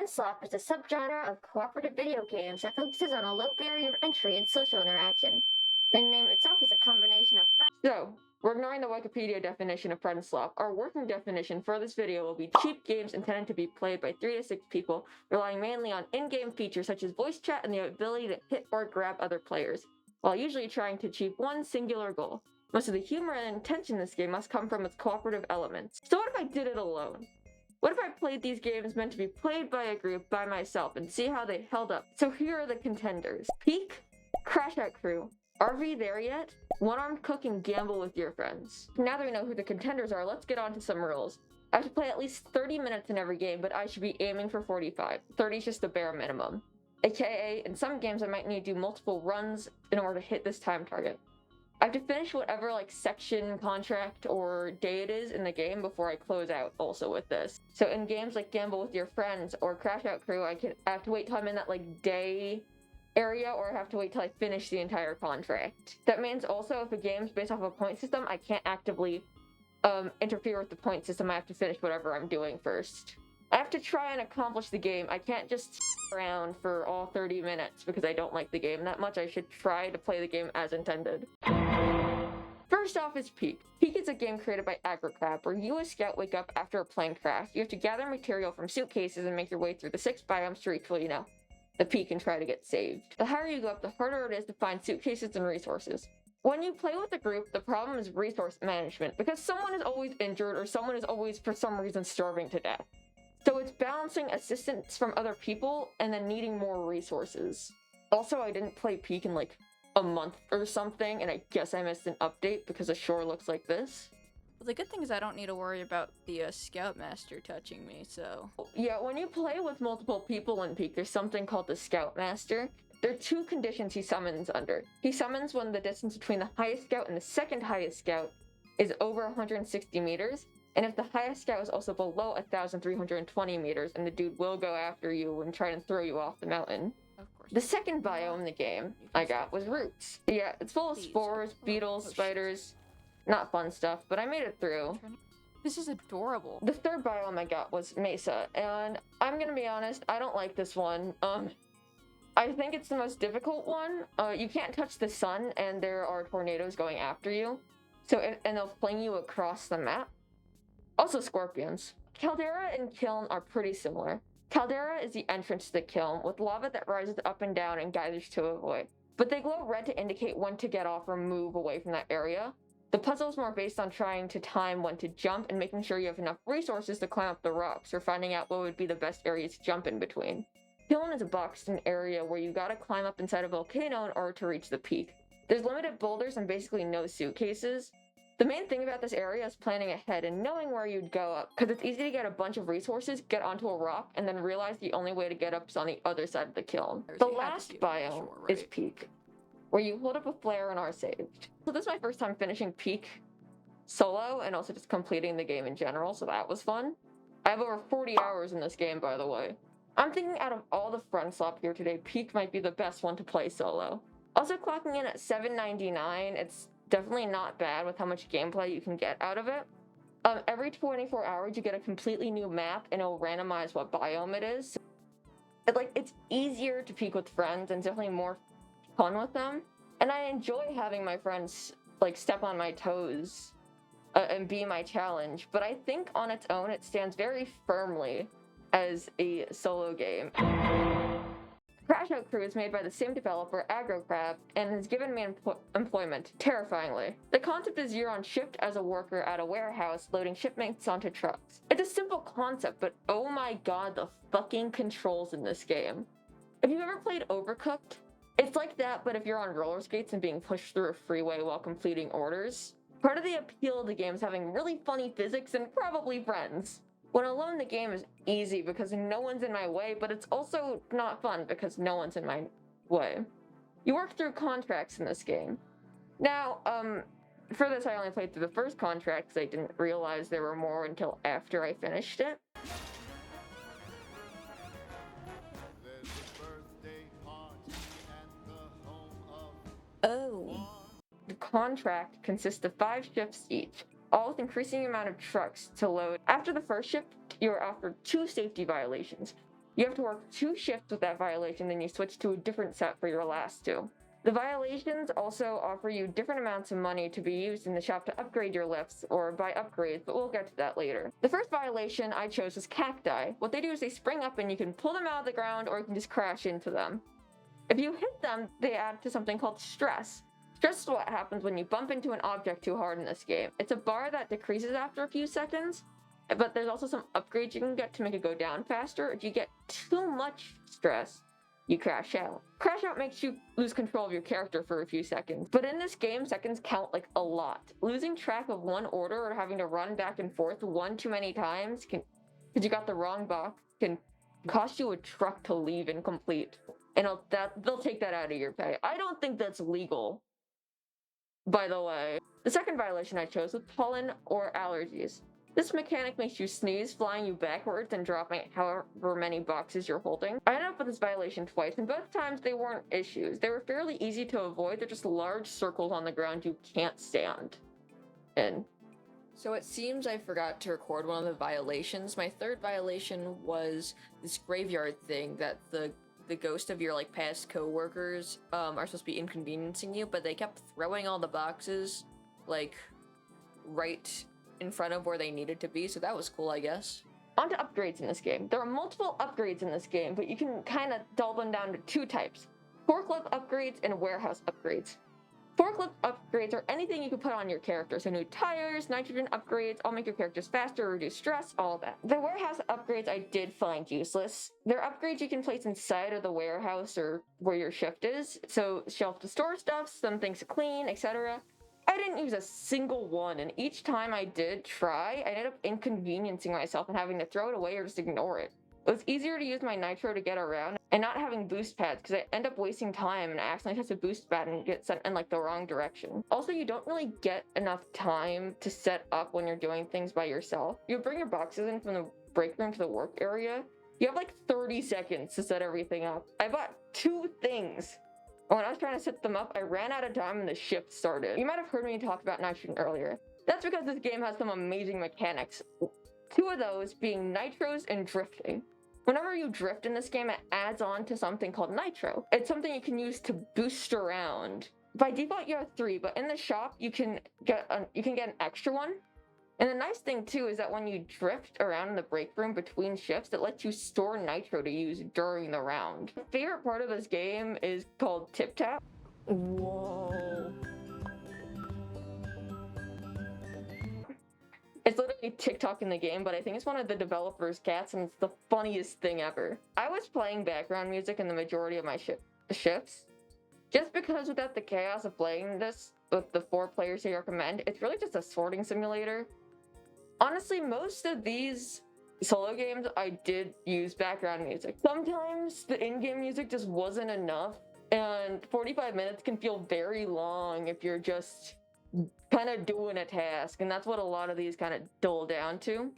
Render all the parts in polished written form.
Friendslop is a subgenre of cooperative video games that focuses on a low barrier of entry and social interaction. The name itself is a combination of So, we're ignoring the Wikipedia definition of Friendslop. Our working definition for this video will be cheap games intended to be played by 3 to 6 people, relying mainly on in-game features such as voice chat and the ability to hit or grab other players, while usually trying to achieve one singular goal. Most of the humor and intention in this game must come from its cooperative elements. So what if I did it alone? What if I played these games meant to be played by a group by myself and see how they held up? So here are the contenders. Peak, Crashout Crew, RV There Yet, One-Armed Cook, and Gamble with Your Friends. Now that we know who the contenders are, let's get on to some rules. I have to play at least 30 minutes in every game, but I should be aiming for 45. 30 is just the bare minimum. AKA, in some games I might need to do multiple runs in order to hit this time target. I have to finish whatever section, contract, or day it is in the game before I close out also with this. So in games like Gamble with Your Friends or Crashout Crew, I have to wait till I'm in that day area, or I have to wait till I finish the entire contract. That means also if a game's based off a point system, I can't actively interfere with the point system. I have to finish whatever I'm doing first. I have to try and accomplish the game. I can't just sit around for all 30 minutes because I don't like the game that much. I should try to play the game as intended. First off is Peak. Peak is a game created by AgroCrab, where you as Scout wake up after a plane crash. You have to gather material from suitcases and make your way through the 6 biomes to reach, the peak and try to get saved. The higher you go up, the harder it is to find suitcases and resources. When you play with a group, the problem is resource management, because someone is always injured or someone is always, for some reason, starving to death. So it's balancing assistance from other people and then needing more resources. Also, I didn't play Peak in a month or something, and I guess I missed an update because the shore looks like this. Well, the good thing is I don't need to worry about the Scoutmaster touching me, so... Yeah, when you play with multiple people in Peak, there's something called the Scoutmaster. There are 2 conditions he summons under. He summons when the distance between the highest scout and the second highest scout is over 160 meters, and if the highest scout is also below 1,320 meters, and the dude will go after you and try and throw you off the mountain. Of course. The second biome in the game I got was Roots. Yeah, it's full of spores, beetles, spiders. Not fun stuff, but I made it through. This is adorable. The third biome I got was Mesa, and I'm gonna be honest, I don't like this one. I think it's the most difficult one. You can't touch the sun, and there are tornadoes going after you. And they'll fling you across the map. Also scorpions. Caldera and Kiln are pretty similar. Caldera is the entrance to the kiln, with lava that rises up and down and geysers to avoid. But they glow red to indicate when to get off or move away from that area. The puzzle is more based on trying to time when to jump and making sure you have enough resources to climb up the rocks, or finding out what would be the best areas to jump in between. Kiln is a boxed-in area where you gotta climb up inside a volcano in order to reach the peak. There's limited boulders and basically no suitcases. The main thing about this area is planning ahead and knowing where you'd go up, because it's easy to get a bunch of resources, get onto a rock, and then realize the only way to get up is on the other side of the kiln. The last biome is Peak, where you hold up a flare and are saved. So this is my first time finishing Peak solo, and also just completing the game in general, so that was fun. I have over 40 hours in this game, by the way. I'm thinking out of all the Friendslop here today, Peak might be the best one to play solo. Also clocking in at $7.99, it's definitely not bad with how much gameplay you can get out of it. Every 24 hours you get a completely new map, and it'll randomize what biome it is. It's easier to peak with friends and definitely more fun with them. And I enjoy having my friends step on my toes and be my challenge. But I think on its own it stands very firmly as a solo game. Crashout Crew is made by the same developer, AgroCrab, and has given me employment, terrifyingly. The concept is you're on shift as a worker at a warehouse, loading shipments onto trucks. It's a simple concept, but oh my god, the fucking controls in this game. If you've ever played Overcooked, it's like that, but if you're on roller skates and being pushed through a freeway while completing orders. Part of the appeal of the game is having really funny physics and probably friends. When alone, the game is easy because no one's in my way, but it's also not fun because no one's in my way. You work through contracts in this game. Now, for this I only played through the first contract because I didn't realize there were more until after I finished it. Oh. The contract consists of 5 shifts each, all with increasing amount of trucks to load. After the first shift, you are offered 2 safety violations. You have to work 2 shifts with that violation, then you switch to a different set for your last 2. The violations also offer you different amounts of money to be used in the shop to upgrade your lifts or buy upgrades, but we'll get to that later. The first violation I chose was cacti. What they do is they spring up and you can pull them out of the ground or you can just crash into them. If you hit them, they add to something called stress. Stress is what happens when you bump into an object too hard in this game. It's a bar that decreases after a few seconds, but there's also some upgrades you can get to make it go down faster. If you get too much stress, you crash out. Crash out makes you lose control of your character for a few seconds, but in this game, seconds count like a lot. Losing track of one order or having to run back and forth one too many times because you got the wrong box can cost you a truck to leave incomplete, and they'll take that out of your pay. I don't think that's legal, by the way. The second violation I chose was pollen or allergies. This mechanic makes you sneeze, flying you backwards and dropping however many boxes you're holding. I ended up with this violation twice, and both times they weren't issues. They were fairly easy to avoid. They're just large circles on the ground you can't stand in. So it seems I forgot to record one of the violations. My third violation was this graveyard thing that the ghost of your like past co-workers are supposed to be inconveniencing you, but they kept throwing all the boxes like right in front of where they needed to be, so that was cool, I guess. On to upgrades in this game. There are multiple upgrades in this game, but you can kind of dull them down to 2 types: forklift upgrades and warehouse upgrades. Forklift upgrades are anything you can put on your character, so new tires, nitrogen upgrades, all make your characters faster, reduce stress, all of that. The warehouse upgrades I did find useless. They're upgrades you can place inside of the warehouse or where your shift is, so shelf to store stuff, some things to clean, etc. I didn't use a single one, and each time I did try, I ended up inconveniencing myself and having to throw it away or just ignore it. It was easier to use my nitro to get around and not having boost pads, because I end up wasting time and I accidentally touch a boost pad and get sent in like the wrong direction. Also, you don't really get enough time to set up when you're doing things by yourself. You bring your boxes in from the break room to the work area. You have like 30 seconds to set everything up. I bought 2 things. When I was trying to set them up, I ran out of time and the shift started. You might have heard me talk about nitrogen earlier. That's because this game has some amazing mechanics. 2 of those being nitros and drifting. Whenever you drift in this game, it adds on to something called nitro. It's something you can use to boost around. By default, you have 3, but in the shop, you can get an extra one. And the nice thing too is that when you drift around in the break room between shifts, it lets you store nitro to use during the round. My favorite part of this game is called Tip Tap. Whoa. It's literally TikTok in the game, but I think it's one of the developers' cats, and it's the funniest thing ever. I was playing background music in the majority of my shifts, just because without the chaos of playing this with the 4 players I recommend, it's really just a sorting simulator. Honestly, most of these solo games, I did use background music. Sometimes the in-game music just wasn't enough, and 45 minutes can feel very long if you're just kind of doing a task, and that's what a lot of these kind of dull down to.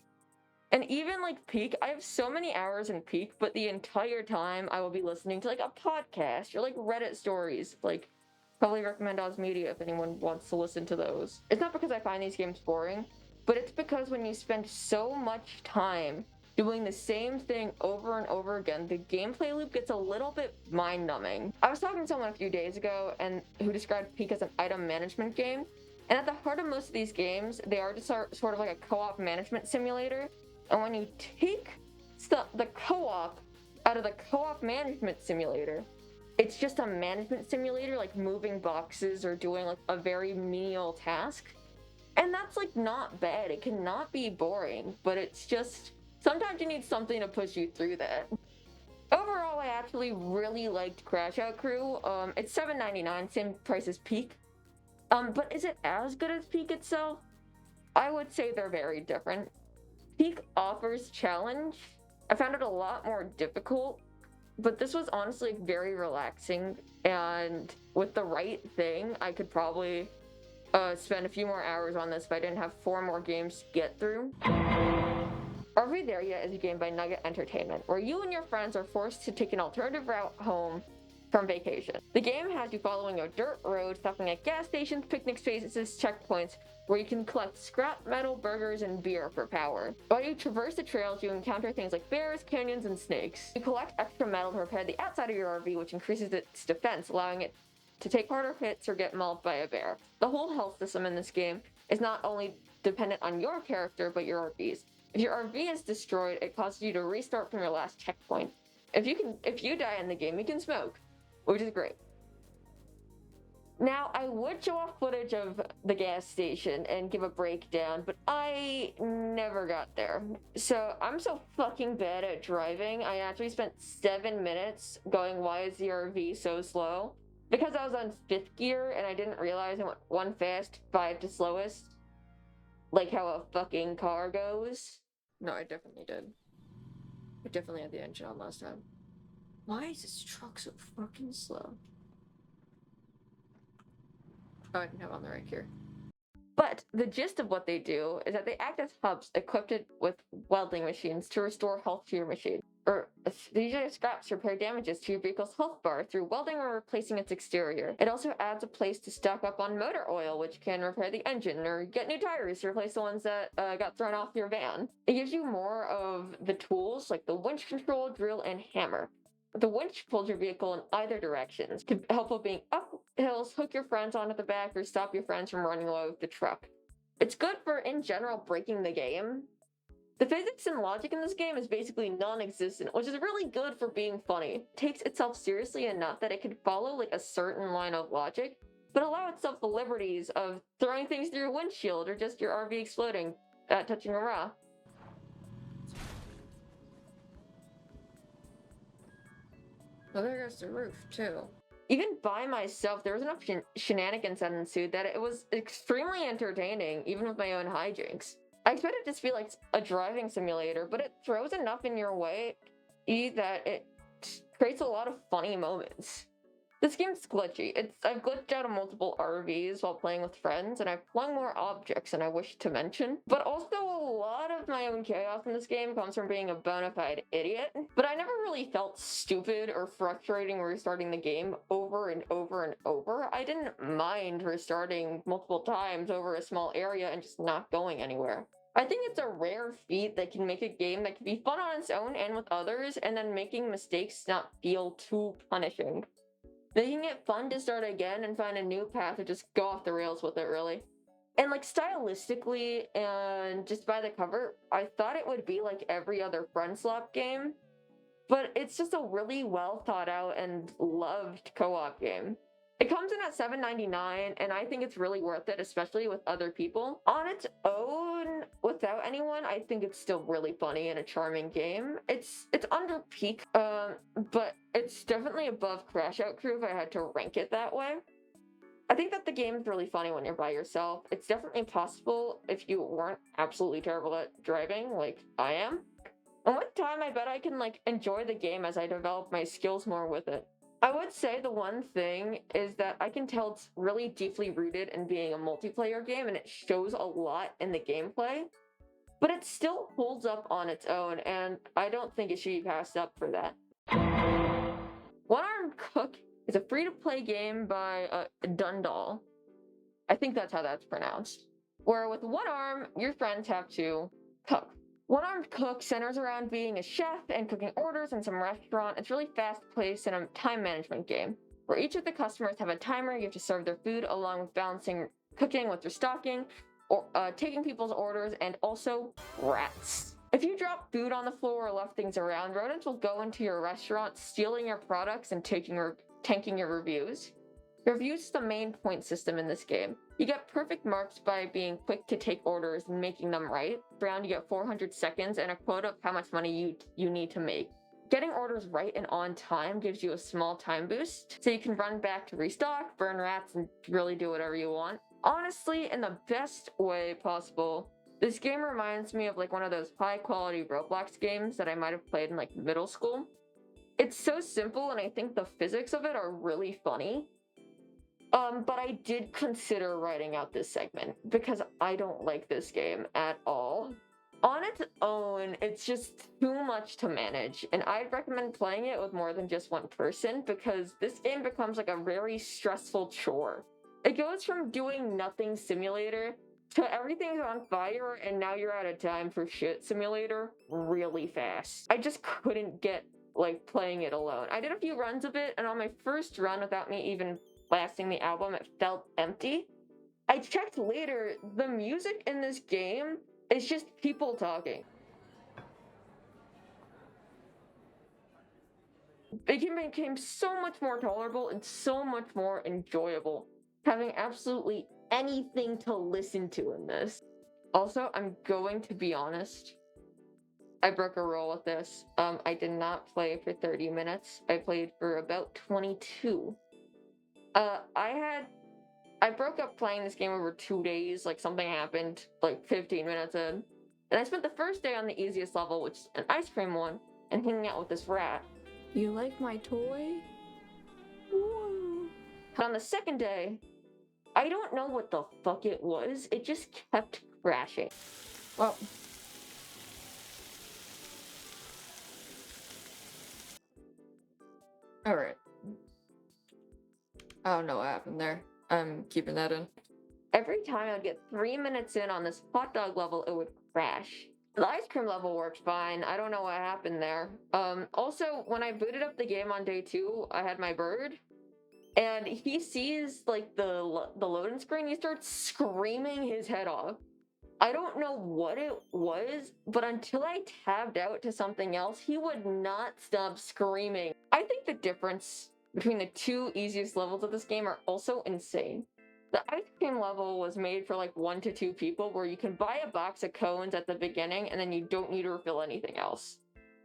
And even like Peak, I have so many hours in Peak, but the entire time I will be listening to like a podcast or like Reddit stories. Like, probably recommend Oz Media if anyone wants to listen to those. It's not because I find these games boring, but it's because when you spend so much time doing the same thing over and over again, the gameplay loop gets a little bit mind-numbing. I was talking to someone a few days ago who described Peak as an item management game, and at the heart of most of these games, they are just sort of like a co-op management simulator. And when you take the co-op out of the co-op management simulator, it's just a management simulator, like moving boxes or doing like a very menial task. And that's like not bad. It cannot be boring, but it's just sometimes you need something to push you through that. Overall, I actually really liked Crashout Crew. It's $7.99, same price as Peak. But is it as good as Peak itself? I would say they're very different. Peak offers challenge. I found it a lot more difficult, but this was honestly very relaxing, and with the right thing, I could probably spend a few more hours on this if I didn't have 4 more games to get through. Are We There Yet is a game by Nugget Entertainment, where you and your friends are forced to take an alternative route home from vacation. The game has you following a dirt road, stopping at gas stations, picnic spaces, checkpoints, where you can collect scrap metal, burgers, and beer for power. While you traverse the trails, you encounter things like bears, canyons, and snakes. You collect extra metal to repair the outside of your RV, which increases its defense, allowing it to take harder hits or get mauled by a bear. The whole health system in this game is not only dependent on your character, but your RV's. If your RV is destroyed, it causes you to restart from your last checkpoint. If you die in the game, you can smoke, which is great. Now, I would show off footage of the gas station and give a breakdown, but I never got there. So I'm so fucking bad at driving. I actually spent 7 minutes going, why is the RV so slow? Because I was on 5th gear and I didn't realize I went 1 fast, 5 to slowest. Like how a fucking car goes. No, I definitely did. I definitely had the engine on last time. Why is this truck so fucking slow? Oh, I didn't have it on the right here. But the gist of what they do is that they act as hubs equipped with welding machines to restore health to your machine. Or these are scraps to repair damages to your vehicle's health bar through welding or replacing its exterior. It also adds a place to stock up on motor oil, which can repair the engine, or get new tires to replace the ones that got thrown off your van. It gives you more of the tools like the winch control, drill, and hammer. The winch pulls your vehicle in either directions to help with being up hills, hook your friends onto the back, or stop your friends from running away with the truck. It's good for, in general, breaking the game. The physics and logic in this game is basically non-existent, which is really good for being funny. It takes itself seriously enough that it can follow like a certain line of logic, but allow itself the liberties of throwing things through your windshield or just your RV exploding at touching a rock. Well, there goes the roof, too. Even by myself, there was enough shenanigans that ensued that it was extremely entertaining, even with my own hijinks. I expected it to be like a driving simulator, but it throws enough in your way that it creates a lot of funny moments. This game's glitchy. I've glitched out of multiple RVs while playing with friends, and I've flung more objects than I wish to mention. But also, a lot of my own chaos in this game comes from being a bona fide idiot. But I never really felt stupid or frustrating restarting the game over and over and over. I didn't mind restarting multiple times over a small area and just not going anywhere. I think it's a rare feat that can make a game that can be fun on its own and with others, and then making mistakes not feel too punishing. Making it fun to start again and find a new path or just go off the rails with it, really. And like stylistically and just by the cover, I thought it would be like every other Friendslop game, but it's just a really well thought out and loved co-op game. It comes in at $7.99, and I think it's really worth it, especially with other people. On its own, without anyone, I think it's still really funny and a charming game. It's under peak, but it's definitely above Crashout Crew if I had to rank it that way. I think that the game's really funny when you're by yourself. It's definitely possible if you weren't absolutely terrible at driving, like I am. And with time, I bet I can like enjoy the game as I develop my skills more with it. I would say the one thing is that I can tell it's really deeply rooted in being a multiplayer game, and it shows a lot in the gameplay, but it still holds up on its own, and I don't think it should be passed up for that. One Armed Cook is a free-to-play game by Dundal. I think that's how that's pronounced. Where with one arm, your friends have to cook. One Armed Cook centers around being a chef and cooking orders in some restaurant. It's really fast-paced and a time management game, where each of the customers have a timer. You have to serve their food along with balancing cooking with restocking, or taking people's orders, and also rats. If you drop food on the floor or left things around, rodents will go into your restaurant, stealing your products and tanking your reviews. Reviews is the main point system in this game. You get perfect marks by being quick to take orders and making them right. Round, you get 400 seconds and a quota of how much money you need to make. Getting orders right and on time gives you a small time boost, so you can run back to restock, burn rats, and really do whatever you want. Honestly, in the best way possible, this game reminds me of like one of those high-quality Roblox games that I might have played in like middle school. It's so simple, and I think the physics of it are really funny. But I did consider writing out this segment because I don't like this game at all. on its own, it's just too much to manage, and I'd recommend playing it with more than just one person because this game becomes like a very stressful chore. It goes from doing nothing simulator to everything's on fire and now you're out of time for shit simulator really fast. I just couldn't get like playing it alone. I did a few runs of it, and on my first run without me even blasting the album, it felt empty. I checked later, the music in this game is just people talking. It became so much more tolerable and so much more enjoyable, having absolutely anything to listen to in this. Also, I'm going to be honest, I broke a rule with this. I did not play for 30 minutes. I played for about 22. I broke up playing this game over 2 days, like something happened like 15 minutes in. And I spent the first day on the easiest level, which is an ice cream one, and hanging out with this rat. You like my toy? Whoa. And on the second day, I don't know what the fuck it was. It just kept crashing. Well, alright. I don't know what happened there. I'm keeping that in. Every time I'd get 3 minutes in on this hot dog level, it would crash. The ice cream level worked fine. I don't know what happened there. Also, when I booted up the game on day 2, I had my bird, and he sees like the loading screen. He starts screaming his head off. I don't know what it was, but until I tabbed out to something else, he would not stop screaming. I think the difference between the 2 easiest levels of this game are also insane. The ice cream level was made for like 1 to 2 people, where you can buy a box of cones at the beginning and then you don't need to refill anything else.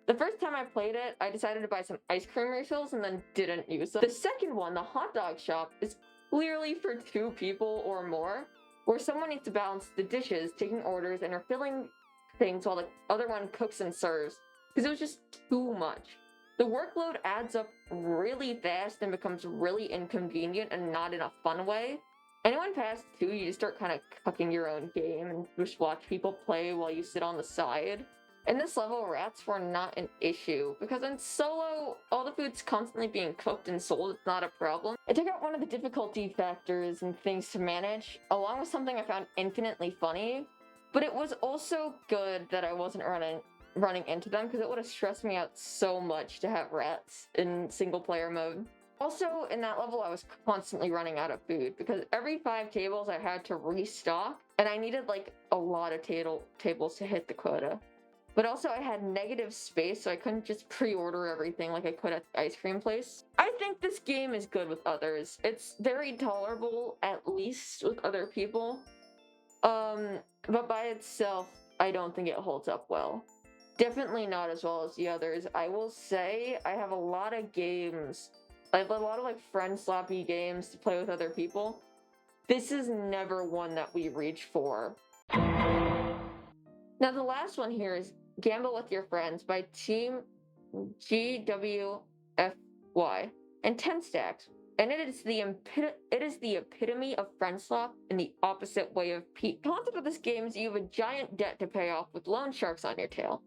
The first time I played it, I decided to buy some ice cream refills and then didn't use them. The second one, the hot dog shop, is clearly for 2 people or more, where someone needs to balance the dishes, taking orders, and refilling things while the other one cooks and serves, because it was just too much. The workload adds up really fast and becomes really inconvenient and not in a fun way. Anyone past 2, you just start kind of cooking your own game and just watch people play while you sit on the side. In this level, rats were not an issue, because in solo, all the food's constantly being cooked and sold, it's not a problem. It took out one of the difficulty factors and things to manage, along with something I found infinitely funny, but it was also good that I wasn't running into them, because it would have stressed me out so much to have rats in single player mode. Also, in that level, I was constantly running out of food, because every 5 tables I had to restock, and I needed like a lot of tables to hit the quota. But also I had negative space, so I couldn't just pre-order everything like I could at the ice cream place. I think this game is good with others. It's very tolerable, at least with other people. But by itself, I don't think it holds up well. Definitely not as well as the others. I will say I have a lot of games. I have a lot of like Friendslop games to play with other people. This is never one that we reach for. Now the last one here is Gamble with Your Friends by Team GWFY and 10 Stacks. And it is the epitome of Friendslop in the opposite way of peak. The concept of this game is you have a giant debt to pay off with loan sharks on your tail.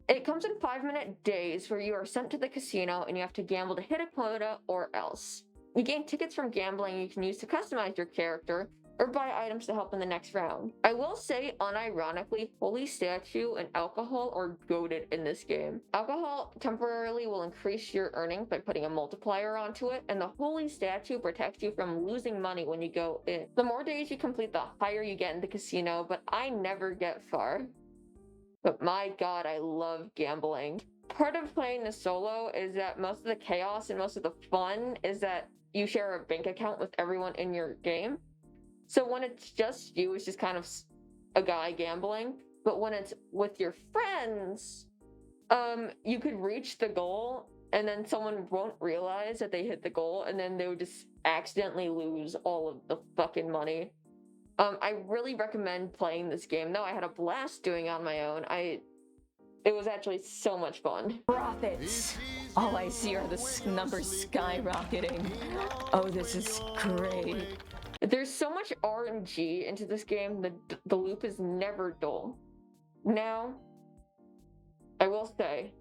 It comes in 5-minute days where you are sent to the casino and you have to gamble to hit a quota or else. You gain tickets from gambling you can use to customize your character or buy items to help in the next round. I will say, unironically, Holy Statue and alcohol are goated in this game. Alcohol temporarily will increase your earnings by putting a multiplier onto it, and the Holy Statue protects you from losing money when you go in. The more days you complete, the higher you get in the casino, but I never get far. But my god, I love gambling. Part of playing the solo is that most of the chaos and most of the fun is that you share a bank account with everyone in your game. So when it's just you, it's just kind of a guy gambling. But when it's with your friends, you could reach the goal and then someone won't realize that they hit the goal and then they would just accidentally lose all of the fucking money. I really recommend playing this game, though. I had a blast doing it on my own. It was actually so much fun. Profits. All I see are the numbers skyrocketing. Oh, this is great. There's so much RNG into this game, the loop is never dull. Now, I will say,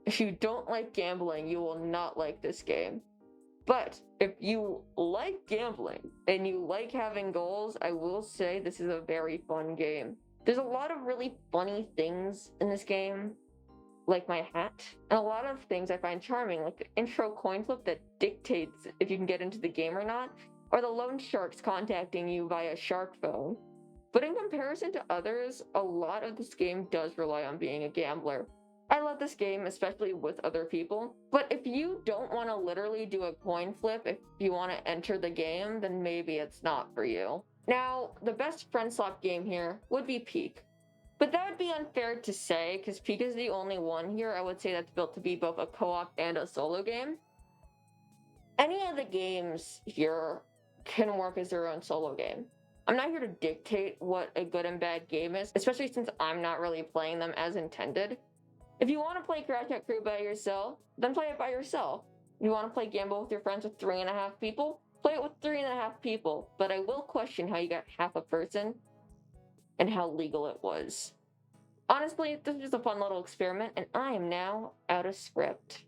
if you don't like gambling, you will not like this game. But if you like gambling and you like having goals, I will say this is a very fun game. There's a lot of really funny things in this game, like my hat, and a lot of things I find charming, like the intro coin flip that dictates if you can get into the game or not, or the loan sharks contacting you via shark phone. But in comparison to others, a lot of this game does rely on being a gambler. I love this game, especially with other people, but if you don't want to literally do a coin flip, if you want to enter the game, then maybe it's not for you. Now, the best Friendslop game here would be Peak. But that would be unfair to say, because Peak is the only one here I would say that's built to be both a co-op and a solo game. Any of the games here can work as their own solo game. I'm not here to dictate what a good and bad game is, especially since I'm not really playing them as intended. If you want to play Crashout Crew by yourself, then play it by yourself. If you want to play Gamble with your friends with 3.5 people, play it with 3.5 people. But I will question how you got half a person and how legal it was. Honestly, this was just a fun little experiment, and I am now out of script.